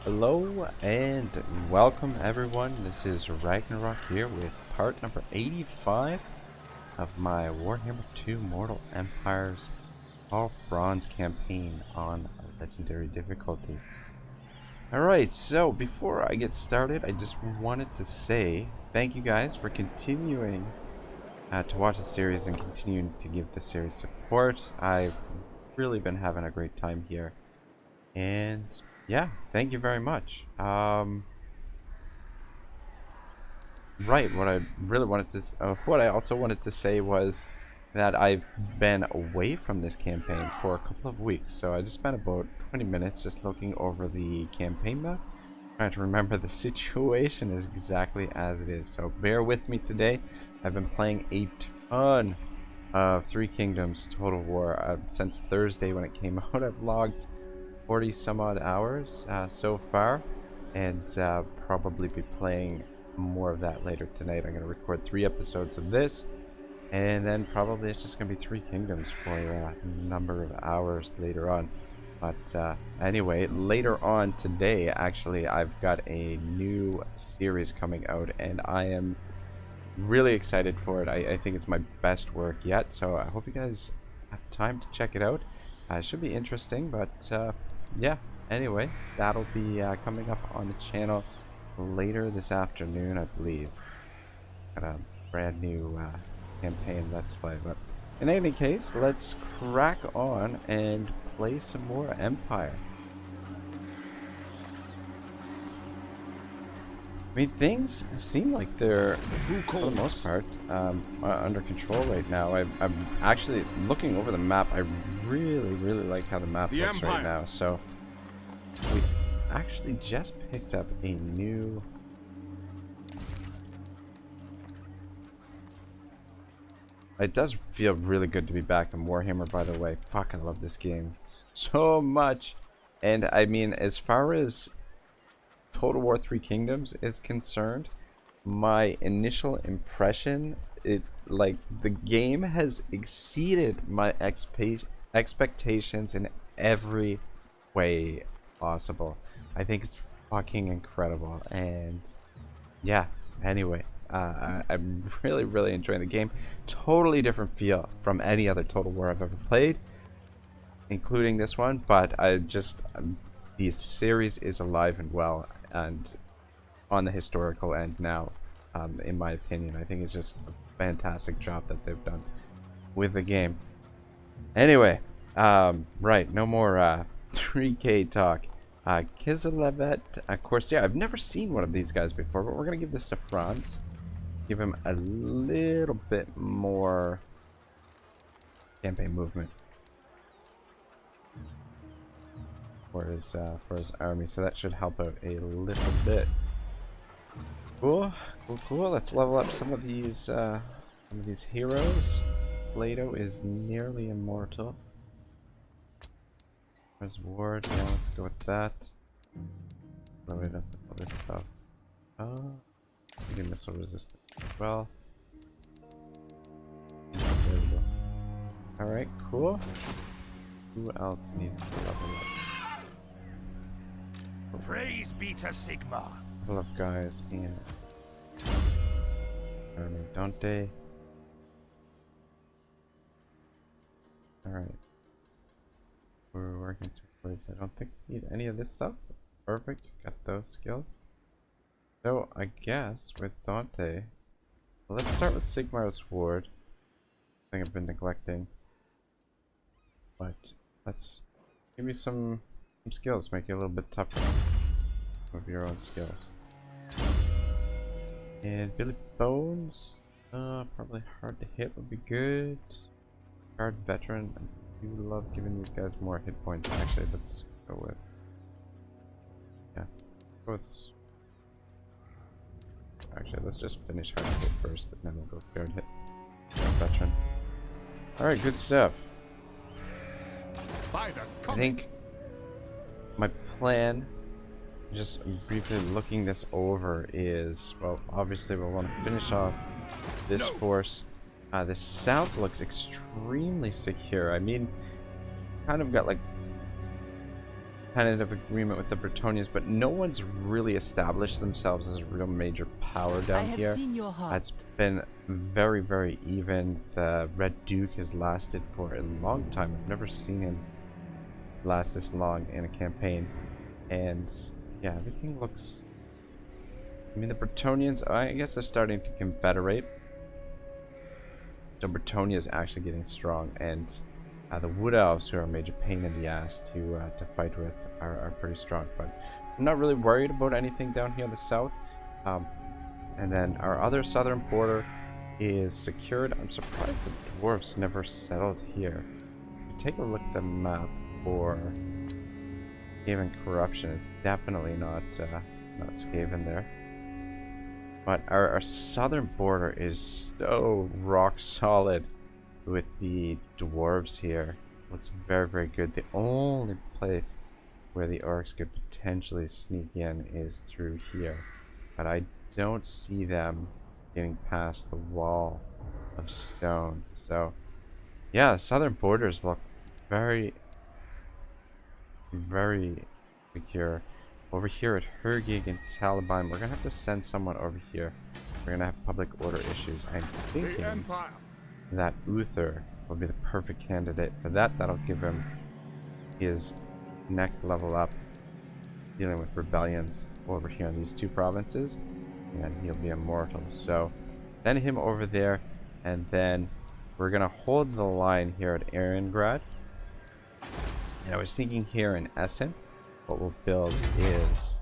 Hello and welcome everyone. This is Ragnarok here with part number 85 of my Warhammer 2 Mortal Empires Karl Franz campaign on legendary difficulty. Alright, so before I get started, I just wanted to say thank you guys for continuing to watch the series and continuing to give the series support. I've really been having a great time here, and yeah, thank you very much. Right, what I really wanted to, what I also wanted to say was that I've been away from this campaign for a couple of weeks. So I just spent about 20 minutes just looking over the campaign map, trying to remember the situation is exactly as it is. So bear with me today. I've been playing a ton of Three Kingdoms Total War since Thursday when it came out. I've logged 40 some odd hours so far, and probably be playing more of that later tonight. I'm going to record 3 episodes of this, and then probably it's just going to be Three Kingdoms for a number of hours later on. But anyway, later on today, actually, I've got a new series coming out, and I am really excited for it. I think it's my best work yet, so I hope you guys have time to check it out. It should be interesting, but yeah, anyway, that'll be coming up on the channel later this afternoon, I believe. Got a brand new campaign let's play, but in any case, let's crack on and play some more Empire. I mean, things seem like they're, for the most part, under control right now. I'm actually looking over the map. I really like how the map looks right now. So we actually just picked up a new... It does feel really good to be back in Warhammer, by the way. Fuck, I love this game so much. And I mean, as far as Total War Three Kingdoms is concerned, my initial impression, the game has exceeded my expectations in every way possible. I think it's fucking incredible, and yeah, anyway, I'm really enjoying the game. Totally different feel from any other Total War I've ever played, including this one, but the series is alive and well, and on the historical end now, in my opinion. I think it's just a fantastic job that they've done with the game. Anyway, right, no more 3K talk. Kislevet, of course, yeah, I've never seen one of these guys before, but we're gonna give this to Franz. Give him a little bit more campaign movement for his army, so that should help out a little bit. Cool. Let's level up some of these heroes. Plato is nearly immortal. There's Ward. Yeah, let's go with that. Load up all this stuff. Missile resistant as well. Alright, cool. Who else needs to level up? Praise be to Sigma. Couple of guys in Dante. Alright. We're working towards. I don't think we need any of this stuff. Perfect, got those skills. So I guess with Dante, well, let's start with Sigmar's Ward. I think I've been neglecting, but let's give you some skills, make it a little bit tougher with your own skills. And Billy Bones, probably hard to hit would be good. Guard Veteran, I do love giving these guys more hit points. Actually, let's go with, yeah, go with. Actually, let's just finish hard hit first, and then we'll go with guard hit. Veteran. Alright, good stuff. I think my plan, just briefly looking this over, is, well, obviously we'll want to finish off this force. The south looks extremely secure. I mean, kind of got like tentative agreement with the Bretonians, but no one's really established themselves as a real major power down here. It's been very, very even. The Red Duke has lasted for a long time. I've never seen him last this long in a campaign. And yeah, everything looks... I mean, the Bretonians, I guess they're starting to confederate. So Bretonia is actually getting strong, and the Wood Elves, who are a major pain in the ass to fight with, are pretty strong. But I'm not really worried about anything down here in the south. And then our other southern border is secured. I'm surprised the dwarves never settled here. If you take a look at the map for Skaven corruption, it's definitely not Skaven there. But our southern border is so rock solid with the dwarves here. Looks very, very good. The only place where the orcs could potentially sneak in is through here. But I don't see them getting past the wall of stone. So yeah, the southern borders look very, very secure. Over here at Hergig and Taliban, we're gonna have to send someone over here. We're gonna have public order issues. I'm thinking that Uther will be the perfect candidate for that. That'll give him his next level up dealing with rebellions over here in these two provinces, and he'll be immortal. So send him over there, and then we're gonna hold the line here at Ariangrad. And I was thinking here in Essen, what we'll build is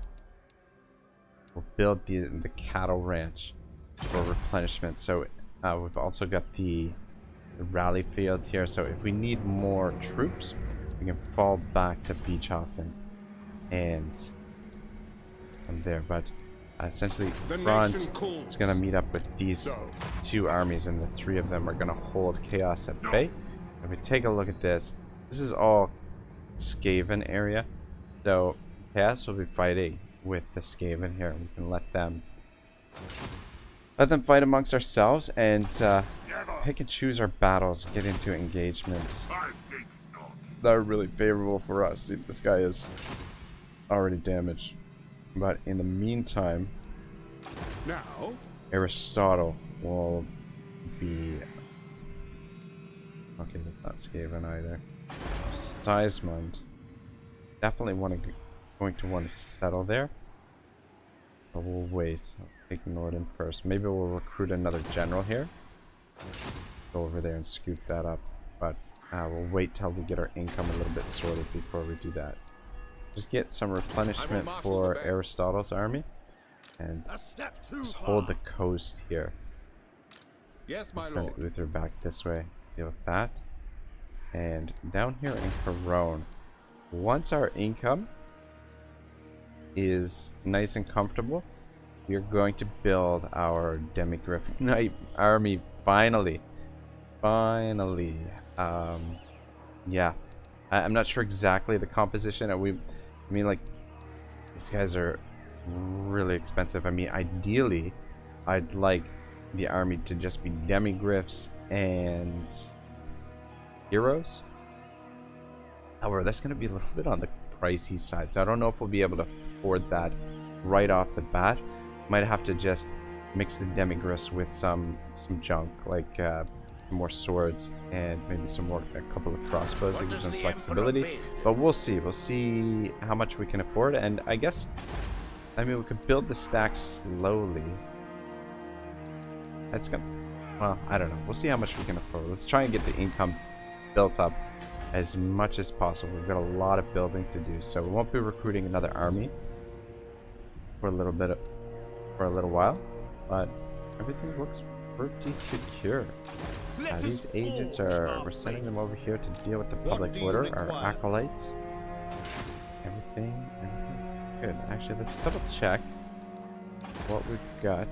the cattle ranch for replenishment. So we've also got the rally field here, so if we need more troops, we can fall back to Beechhofen and from there. But essentially Franz is going to meet up with these two armies, and the three of them are going to hold chaos at bay. If we take a look at this, this is all Skaven area, so chaos will be fighting with the Skaven here. We can let them fight amongst ourselves and pick and choose our battles, get into engagements that are really favorable for us. See, this guy is already damaged, but in the meantime, now Aristotle will be okay. That's not Skaven either. Seismund definitely going to want to settle there, but we'll wait. I'll take Norden first. Maybe we'll recruit another general here, go over there and scoop that up, but we'll wait till we get our income a little bit sorted before we do that. Just get some replenishment for Aristotle's army, and just hold the coast here. Yes, my send lord. Uther back this way, deal with that. And down here in Corone, once our income is nice and comfortable, we're going to build our Demigriff Knight army finally. Yeah, I'm not sure exactly the composition. I mean, like, these guys are really expensive. I mean, ideally, I'd like the army to just be Demigriffs and heroes. However, that's going to be a little bit on the pricey side, so I don't know if we'll be able to afford that right off the bat. Might have to just mix the Demigriffs with some junk, like more swords and maybe a couple of crossbows to give them flexibility. But we'll see. We'll see how much we can afford, and I guess, I mean, we could build the stack slowly. That's gonna, well, I don't know. We'll see how much we can afford. Let's try and get the income built up as much as possible. We've got a lot of building to do, so we won't be recruiting another army for a little while, but everything looks pretty secure. These agents we're sending them over here to deal with the public order, our acolytes. Everything good. Actually, let's double check what we've got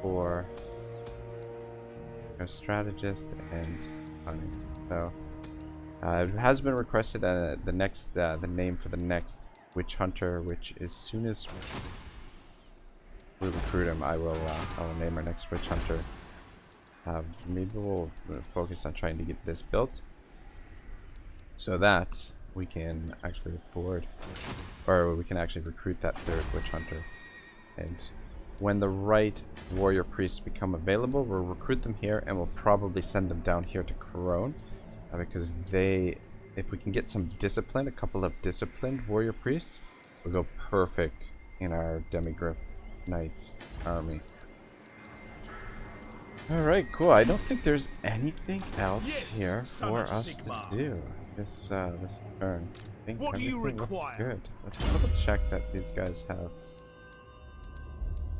for our strategist and hunting. So it has been requested the name for the next witch hunter, which as soon as we recruit him, I will name our next witch hunter. Maybe we'll focus on trying to get this built so that we can actually afford, or we can actually recruit that third witch hunter. And when the right warrior priests become available, we'll recruit them here, and we'll probably send them down here to Corone, because if we can get some discipline, a couple of disciplined warrior priests, will go perfect in our Demigryph Knights army. Alright, cool. I don't think there's anything else here for us to do this turn. I think what do you everything looks require? good. Let's double check that these guys have.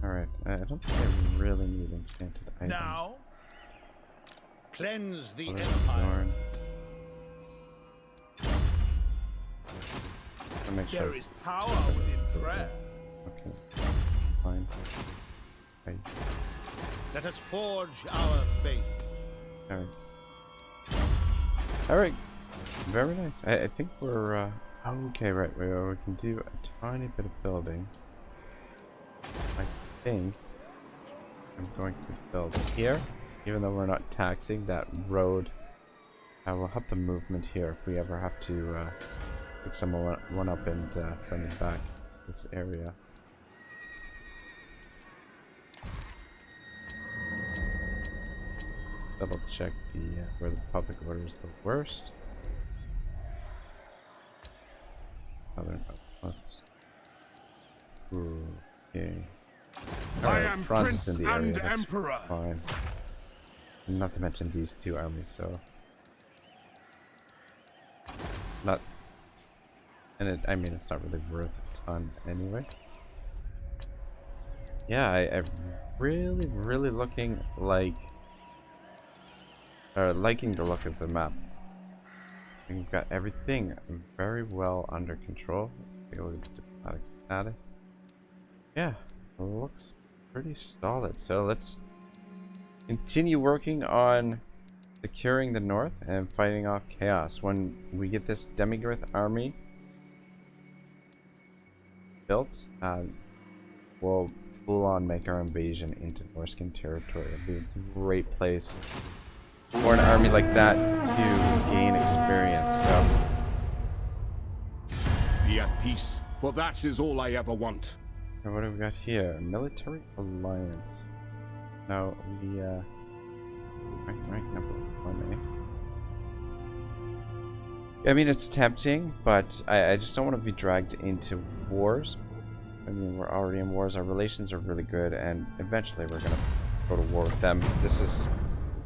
Alright, I don't think I really need enchanted items. Now, cleanse the Color empire. Dorn. I'll make sure. There is power within prayer. Okay, fine. Right. Let us forge our faith. Alright. Alright. Very nice. I think we're, okay, right. We can do a tiny bit of building. I think I'm going to build here. Even though we're not taxing that road, I will have the movement here if we ever have to, pick someone up and, send them back to this area. Double check the where the public order is the worst. Southern plus. Ooh, okay. I Alright, am Franz Prince is in the area. and That's Emperor. fine. Not to mention these two armies, so not. And I mean, it's not really worth a ton anyway. Yeah, I'm really looking like. Liking the look of the map. We've got everything very well under control. Take a look at diplomatic status. Yeah, it looks pretty solid. So let's continue working on securing the north and fighting off chaos. When we get this Demigryph army built, we'll full on make our invasion into Norscan territory. It'll be a great place for an army like that to gain experience. So Be at peace, for that is all I ever want. and what have we got here? Military alliance. Now we rank number 1, eh? I mean, it's tempting, but I just don't want to be dragged into wars. I mean, we're already in wars. Our relations are really good, and eventually we're gonna go to war with them. This is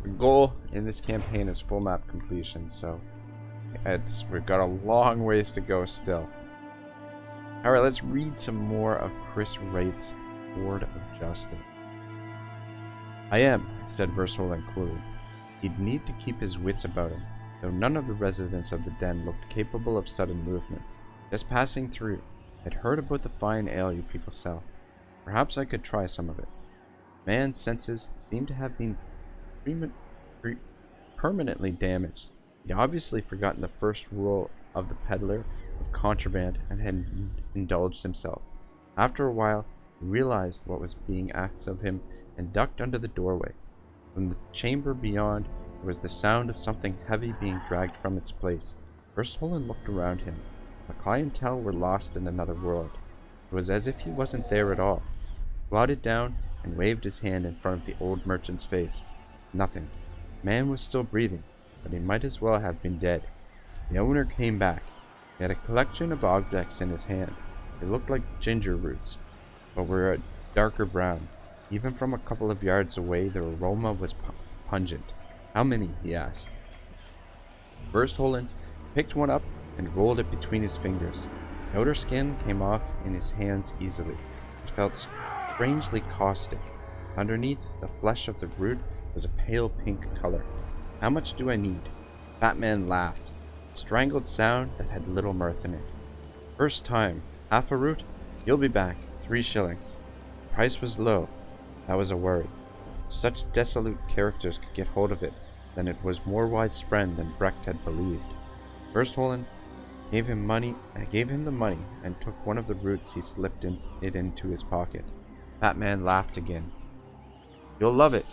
the goal in this campaign is full map completion, so we've got a long ways to go still. Alright, let's read some more of Chris Wraight's Word of Justice. I am, said Versolen coolly. He'd need to keep his wits about him, though none of the residents of the den looked capable of sudden movements. Just passing through, I'd heard about the fine ale you people sell. Perhaps I could try some of it. Man's senses seem to have been permanently damaged. He'd obviously forgotten the first rule of the peddler of contraband and had indulged himself. After a while, he realized what was being asked of him and ducked under the doorway. From the chamber beyond, there was the sound of something heavy being dragged from its place. Versolen looked around him. The clientele were lost in another world. It was as if he wasn't there at all. He squatted down and waved his hand in front of the old merchant's face. Nothing. Man was still breathing, but he might as well have been dead. The owner came back. He had a collection of objects in his hand. They looked like ginger roots, but were a darker brown. Even from a couple of yards away, their aroma was pungent. How many? He asked. Versolen picked one up and rolled it between his fingers. The outer skin came off in his hands easily. It felt strangely caustic. Underneath, the flesh of the root was a pale pink color. How much do I need? Fat man laughed, a strangled sound that had little mirth in it. First time, half a root? You'll be back, 3 shillings. The price was low. That was a worry. If such dissolute characters could get hold of it, then it was more widespread than Brecht had believed. Versolen gave him the money and took one of the roots. He slipped it into his pocket. Fat man laughed again. You'll love it,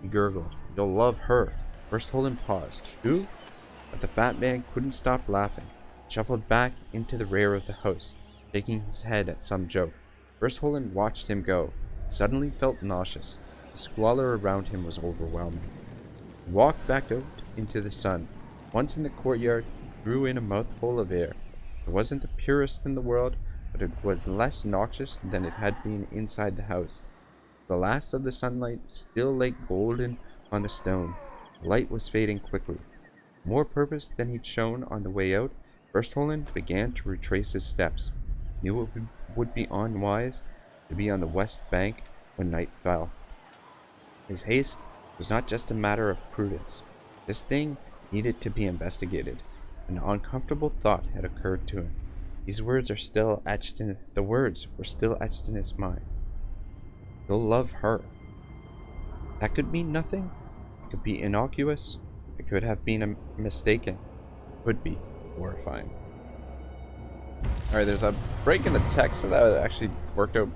he gurgled. You'll love her. Versolen paused. Who? But the fat man couldn't stop laughing. shuffled back into the rear of the house, shaking his head at some joke. Verstholen watched him go, and suddenly felt nauseous. The squalor around him was overwhelming. He walked back out into the sun. Once in the courtyard, he drew in a mouthful of air. It wasn't the purest in the world, but it was less noxious than it had been inside the house. The last of the sunlight still lay golden on the stone. The light was fading quickly. More purpose than he'd shown on the way out, Verstholen began to retrace his steps. He knew it would be unwise to be on the west bank when night fell. His haste was not just a matter of prudence. This thing needed to be investigated. An uncomfortable thought had occurred to him. The words were still etched in his mind. You'll love her. That could mean nothing. It could be innocuous. It could have been mistaken. It could be horrifying. Alright, there's a break in the text, so that actually worked out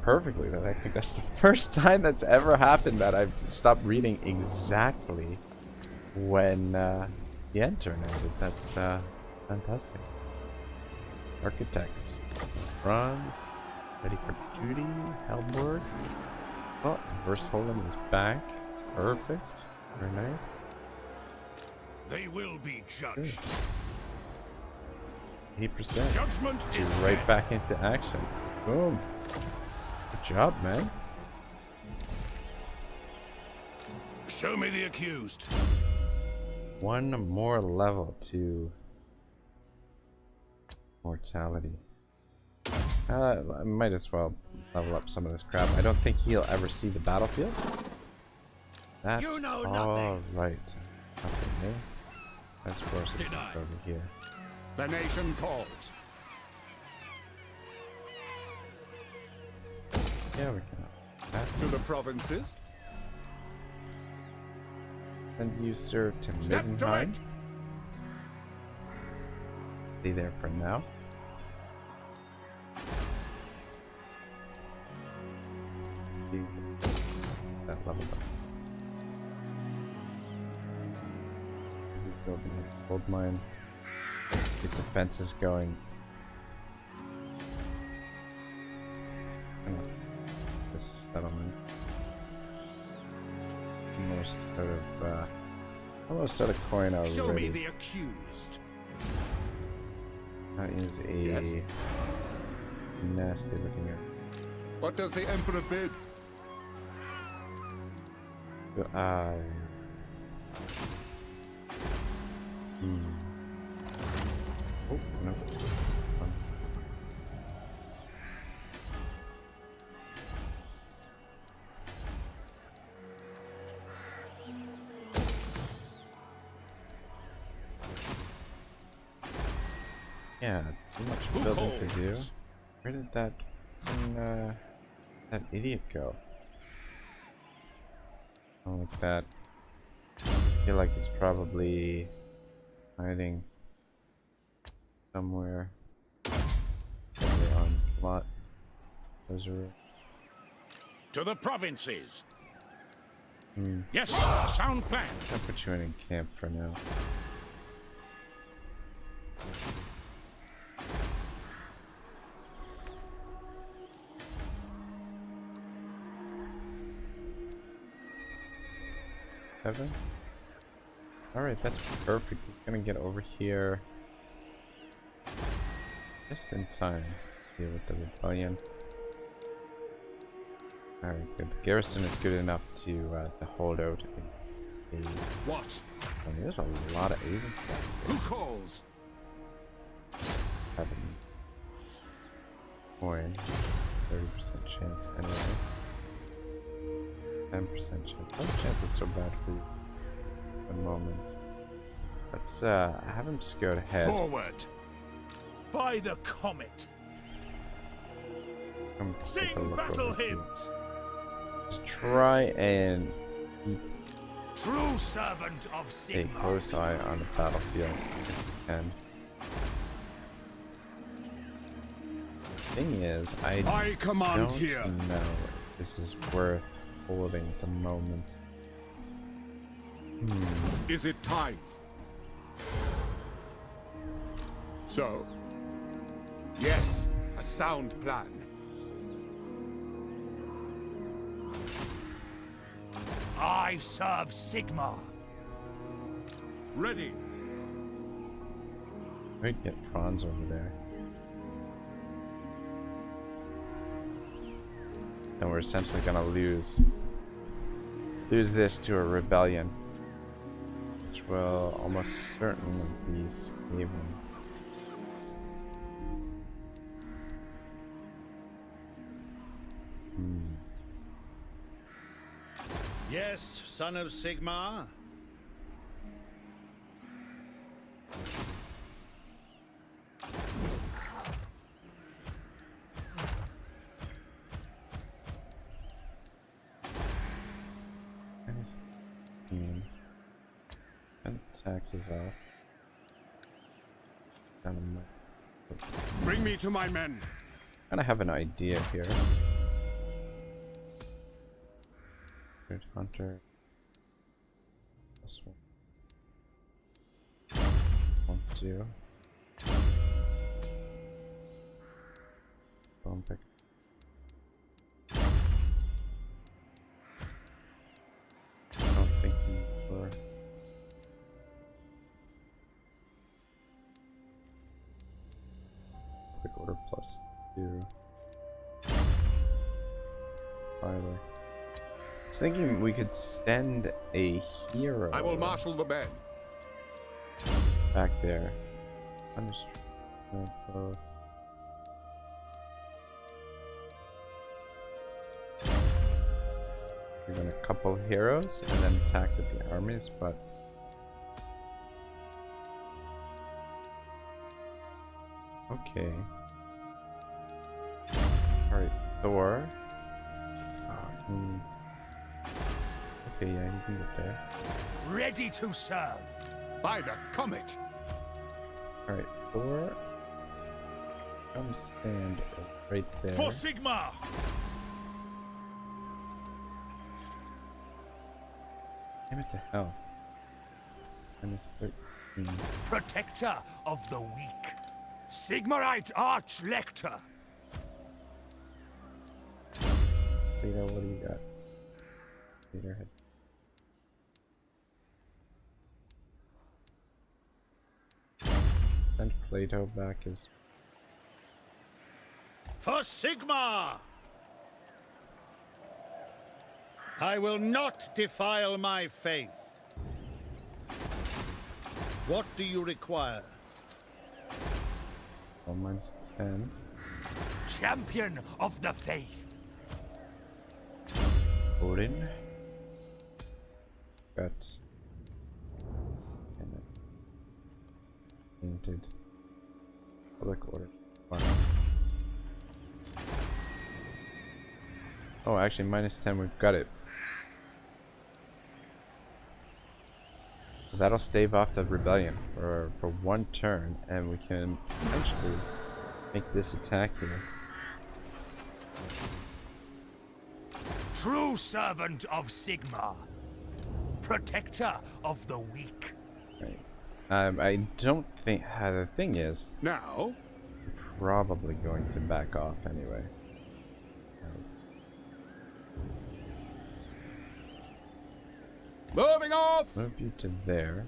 perfectly. I think that's the first time that's ever happened that I've stopped reading exactly when the end terminated. That's fantastic. Architects. Franz. Ready for duty. Helmborg. Oh, Verstholen is back. Perfect. Very nice. They will be judged. 80%. Judgment is right death. back into action. Boom. Good job, man. Show me the accused. One more level to mortality. I might as well level up some of this crap. I don't think he'll ever see the battlefield. That's You know all nothing. right. Nothing here. That's forces Denied. over here. The nation calls. Yeah, we can. To the provinces. Send you, sir, to Step to Middenheim. it. Stay there for now. That level up. Building a gold mine. Get the fences going. This settlement. Almost out of coin already. Show me the accused. That is a Yes. nasty looking at. What does the Emperor bid? Oh, no. Yeah, too much building to do. Where did that that idiot go? Oh, like that. I feel like he's probably hiding somewhere on this lot. Those are. To the provinces. Hmm. Yes, a sound plan. I'll put you in camp for now. Seven? Alright, that's perfect. He's gonna get over here just in time to deal with the rebellion. Alright, good. The garrison is good enough to hold out a What? I mean, there's a lot of agents Who calls? having coin. 30% chance anyway. 10% chance. What chance is so bad for you? At the moment. Let's have him scout ahead. Forward. By the comet. Come take Sing a look battle over here. hymns. Just try and keep True servant of a Sigma. close eye on the battlefield if you can. Thing is, I command don't here. know if this is worth holding at the moment. Is it time? So, yes, a sound plan. I serve Sigmar. Ready. We'd get Franz over there. And we're essentially gonna lose this to a rebellion, which will almost certainly be Skaven. Yes, son of Sigmar. And taxes off. Bring me to my men. Kind of have an idea here. Good hunter. This one. Won't do. Bone pick. Don't think for. Quick order +2. Finally. I was thinking we could send a hero. I will marshal the men. Back there. Understood. We're gonna couple heroes and then attack with the armies, but okay. Alright, Thor. Okay, yeah, you can get there. Ready to serve. By the comet. Alright, Thor. Come stand right there. For Sigmar. Damn it to hell. -13. Protector of the weak. Sigmarite Arch-Lector. Peter, what do you got? Peter head. Send Plato back as For Sigmar. I will not defile my faith. What do you require? -10. Champion of the faith. Odin. Got and then painted public order. Fine. Oh, actually, -10. We've got it. That'll stave off the rebellion for one turn, and we can potentially make this attack here. True servant of Sigmar. Protector of the weak. Right. I don't think. The thing is, Now, probably going to back off anyway. moving off. Move you to there.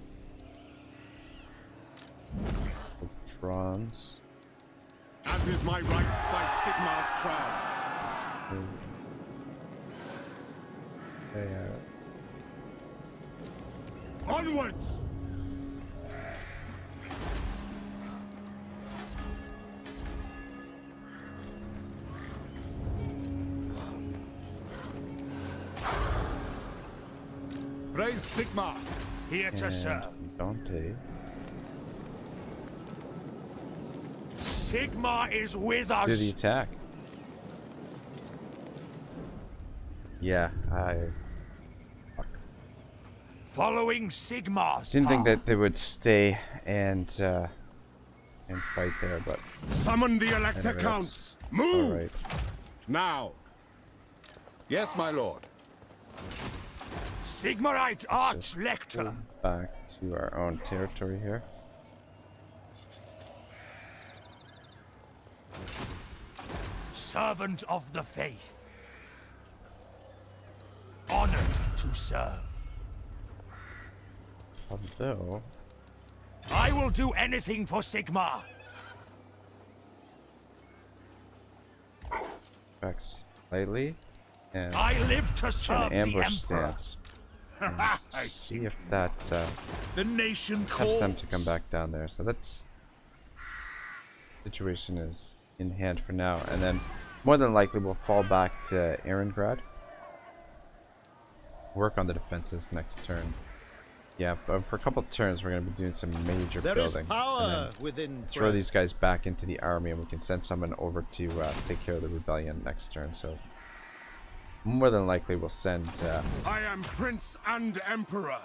With Franz. As is my right by Sigmar's crown. There. Onwards. Praise Sigmar. Here to serve. Dante. Sigmar is with Do the us. attack. Yeah, fuck. Following Sigmar's Didn't think path. that they would stay and fight there, but Summon the Elector anyway, Counts. that's Move. all right. Now. Yes, my lord. Sigmarite Arch-Lector. Back to our own territory here. servant of the faith. Honored to serve. Although, I will do anything for Sigmar. back slightly, and I live to serve an the ambush Emperor. stance. And see if that The nation helps them to calls. come back down there. So that's situation is in hand for now, and then more than likely we'll fall back to Erengrad. Work on the defenses next turn. Yeah, but for a couple turns we're going to be doing some major There is building. power And then within throw these guys back into the army, and we can send someone over to take care of the rebellion next turn. So more than likely we'll send I am Prince and Emperor.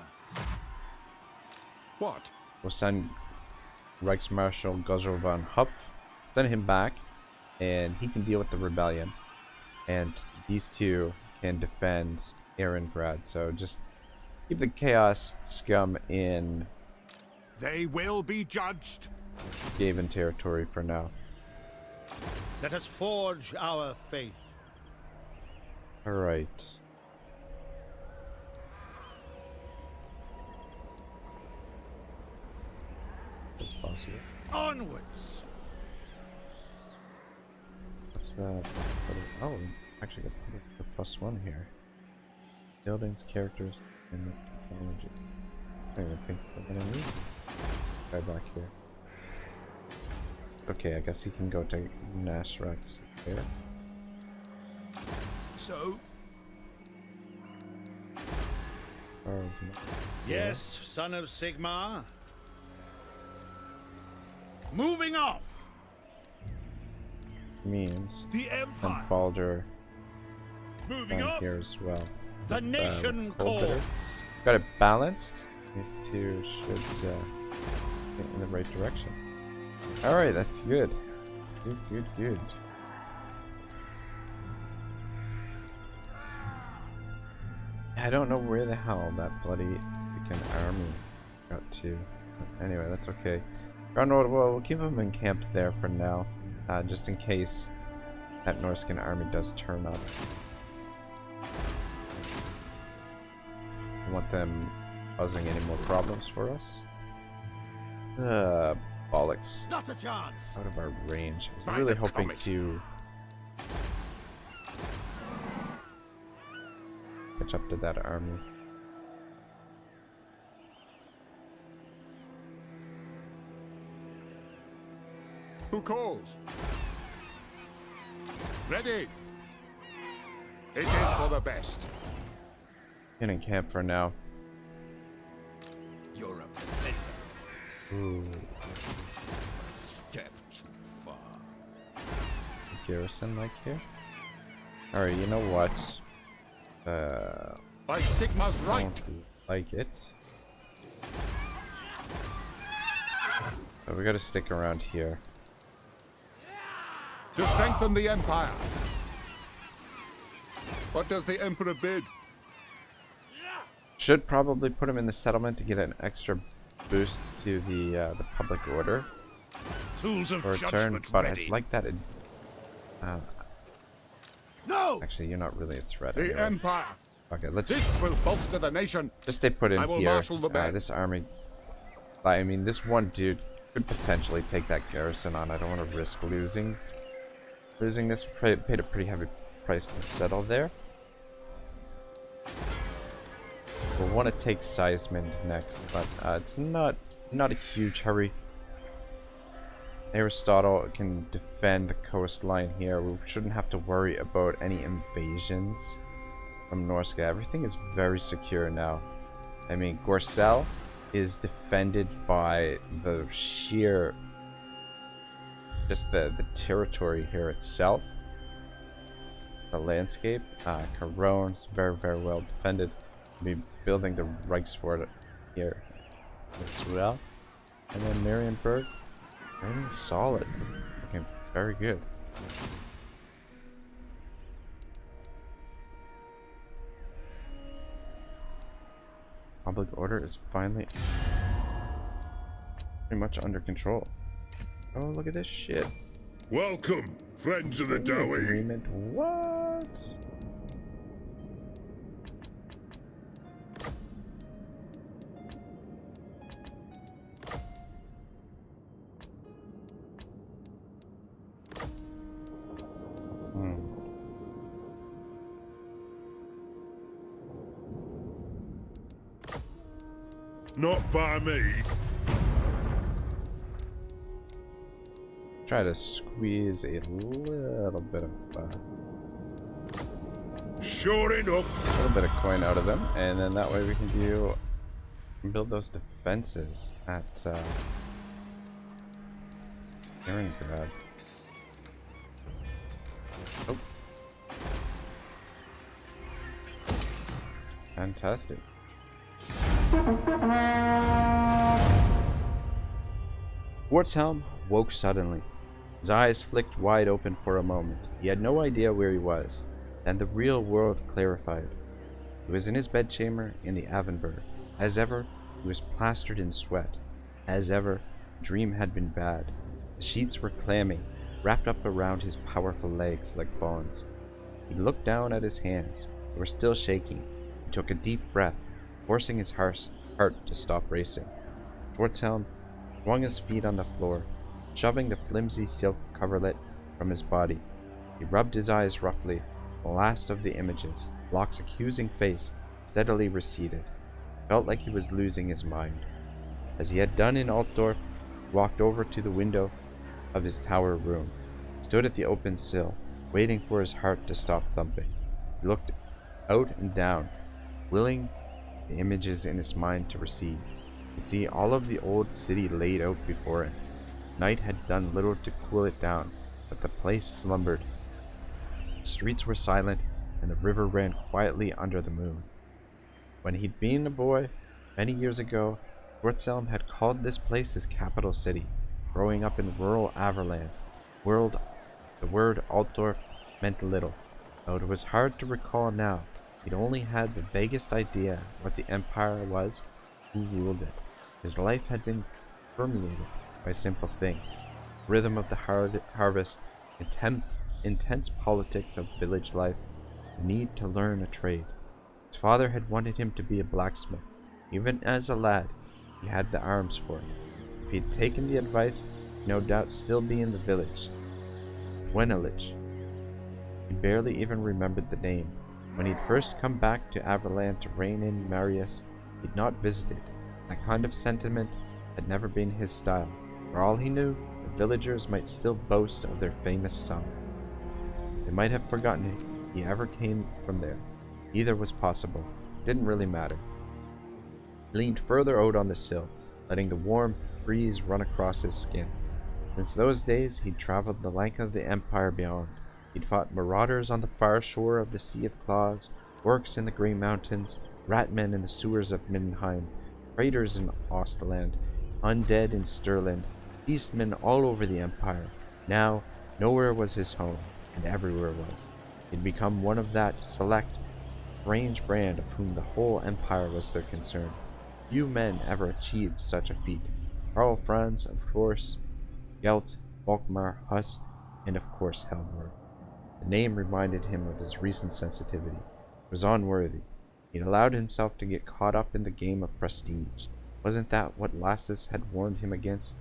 What? we'll send Reichsmarschall Gosel von Hupp, send him back, and he can deal with the rebellion, and these two can defend Erengrad. So just keep the chaos scum in They will be judged. Skaven territory for now. Let us forge our faith. Alright. As possible. Onwards. What's that? Oh, we actually got the +1 here. Buildings, characters, and technology. I don't even think we're gonna need guy back here. Okay, I guess he can go to Nashrax there. So, Yes, son of Sigmar. Moving off. Means the and Empire. Baldur Moving down off. here as well. The nation Cold Bitter. calls. Got it balanced. These two should get in the right direction. Alright, that's good. Good. I don't know where the hell that bloody freaking army got to. Anyway, that's okay. We'll keep them encamped there for now, just in case that Norscan army does turn up. I want them causing any more problems for us. Bollocks. Not a chance. Out of our range. I By was really the hoping comet. to catch up to that army. Who calls? Ready. It is for the best. In camp for now. You're a pretender. Ooh, A step too far. garrison like here. Alright, you know what? By Sigmar's I right. don't like it. But we gotta stick around here. To strengthen the Empire. What does the Emperor bid? Should probably put him in the settlement to get an extra boost to the public order Tools of for a turn, judgment but ready. I'd like that. No. Actually, you're not really a threat. The Anyway. Empire. Okay, let's This will bolster the nation. just stay put in I will here. marshal the men. This army, I mean, this one dude could potentially take that garrison on. I don't want to risk losing this. Paid a pretty heavy price to settle there. We'll want to take Seismond next, but it's not a huge hurry. Aristotle can defend the coastline here. We shouldn't have to worry about any invasions from Norska. Everything is very secure now. I mean, Gorsel is defended by the sheer, just the territory here itself. The landscape. Caron is very well defended. We'll be building the Reichsfort here as well. And then Marienburg. Everything's solid. Looking very good. Public order is finally pretty much under control. Oh, look at this shit. Welcome, friends of the Dowie. Agreement. What? Not by me. Try to squeeze a little bit of Sure enough. coin out of them, and then that way we can build those defenses at Ragnarok. Oh, fantastic! Wartshelm woke suddenly. His eyes flicked wide open for a moment. He had no idea where he was. Then the real world clarified. He was in his bedchamber in the Avenberg. As ever, he was plastered in sweat. As ever, the dream had been bad. The sheets were clammy, wrapped up around his powerful legs like bonds. He looked down at his hands. They were still shaking. He took a deep breath, forcing his heart to stop racing. Schwarzhelm swung his feet on the floor, shoving the flimsy silk coverlet from his body. He rubbed his eyes roughly. The last of the images, Locke's accusing face, steadily receded. It felt like he was losing his mind. As he had done in Altdorf, he walked over to the window of his tower room, stood at the open sill, waiting for his heart to stop thumping. He looked out and down, willing the images in his mind to recede. He could see all of the old city laid out before him. Night had done little to cool it down, but the place slumbered. The streets were silent, and the river ran quietly under the moon. When he'd been a boy, many years ago, Schwarzhelm had called this place his capital city. Growing up in rural Averland, the word Altdorf meant little, though it was hard to recall now. He'd only had the vaguest idea what the Empire was, who ruled it. His life had been permeated by simple things: rhythm of the harvest, intense politics of village life, the need to learn a trade. His father had wanted him to be a blacksmith. Even as a lad, he had the arms for it. If he'd taken the advice, he'd no doubt still be in the village. Wennelich. He barely even remembered the name. When he'd first come back to Averland to rein in Marius, he'd not visited. That kind of sentiment had never been his style. For all he knew, the villagers might still boast of their famous son. They might have forgotten he ever came from there. Either was possible. It didn't really matter. He leaned further out on the sill, letting the warm breeze run across his skin. Since those days, he'd traveled the length of the Empire beyond. He'd fought marauders on the far shore of the Sea of Claws, orcs in the Grey Mountains, ratmen in the sewers of Middenheim, raiders in Ostland, undead in Stirland, beastmen all over the Empire. Now, nowhere was his home, and everywhere was. He'd become one of that select, strange brand of whom the whole Empire was their concern. Few men ever achieved such a feat. Karl Franz, of course, Gelt, Volkmar, Huss, and of course Helmor. The name reminded him of his recent sensitivity. It was unworthy. He'd allowed himself to get caught up in the game of prestige. Wasn't that what Lassus had warned him against?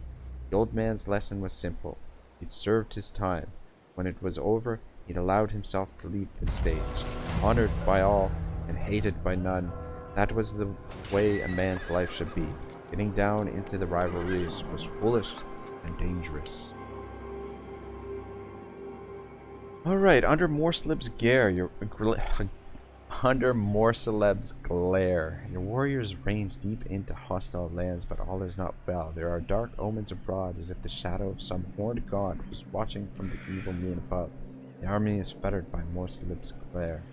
The old man's lesson was simple. He'd served his time. When it was over, he'd allowed himself to leave the stage. Honored by all and hated by none. That was the way a man's life should be. Getting down into the rivalries was foolish and dangerous. Alright, under Morceleb's glare, your warriors range deep into hostile lands, but all is not well. There are dark omens abroad, as if the shadow of some horned god was watching from the evil moon above. The army is fettered by Morceleb's glare.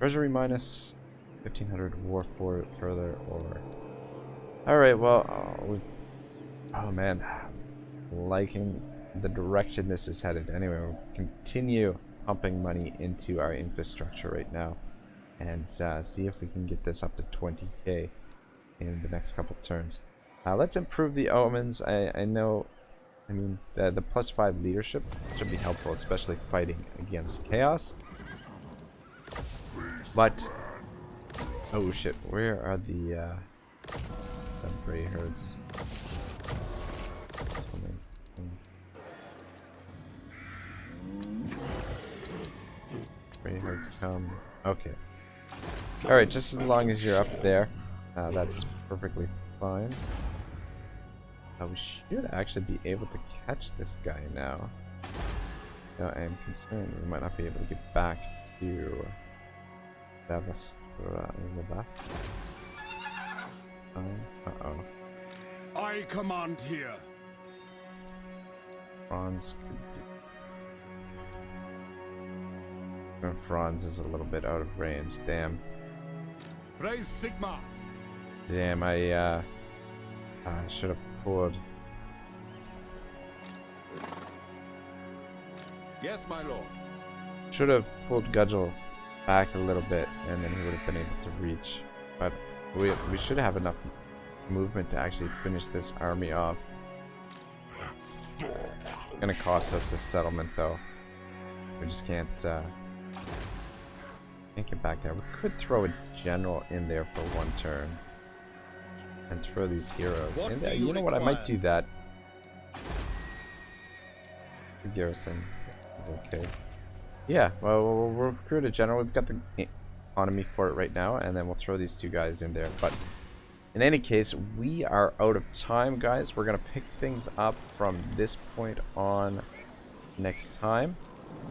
Treasury minus 1500 war for further or... Alright, well, oh man, liking the direction this is headed. Anyway, we'll continue pumping money into our infrastructure right now and see if we can get this up to 20k in the next couple turns. Let's improve the omens. I know I mean, the +5 leadership should be helpful, especially fighting against chaos. But oh shit, where are the Wraight herds? Wraight herds come. Okay. Alright, just as long as you're up there, that's perfectly fine. We should actually be able to catch this guy now. Now I am concerned we might not be able to get back to Zavast. Uh-oh. I command here. Franz could do. Franz is a little bit out of range. Damn. Raise Sigma. Damn, I should have pulled. Yes, my lord. Should have pulled Gudgel back a little bit, and then he would have been able to reach. But we should have enough movement to actually finish this army off. It's gonna cost us this settlement, though. We just can't get back there. We could throw a general in there for one turn and throw these heroes in there. You know what? I might do that. The garrison is okay. Yeah, well, we'll recruit a general. We've got the economy for it right now, and then we'll throw these two guys in there. But in any case, we are out of time, guys. We're gonna pick things up from this point on next time.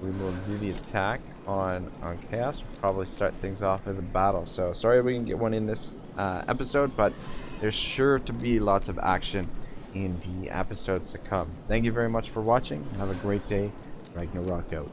We will do the attack on chaos. We'll probably start things off with a battle. So sorry we didn't get one in this episode, but there's sure to be lots of action in the episodes to come. Thank you very much for watching. Have a great day. Ragnarok out.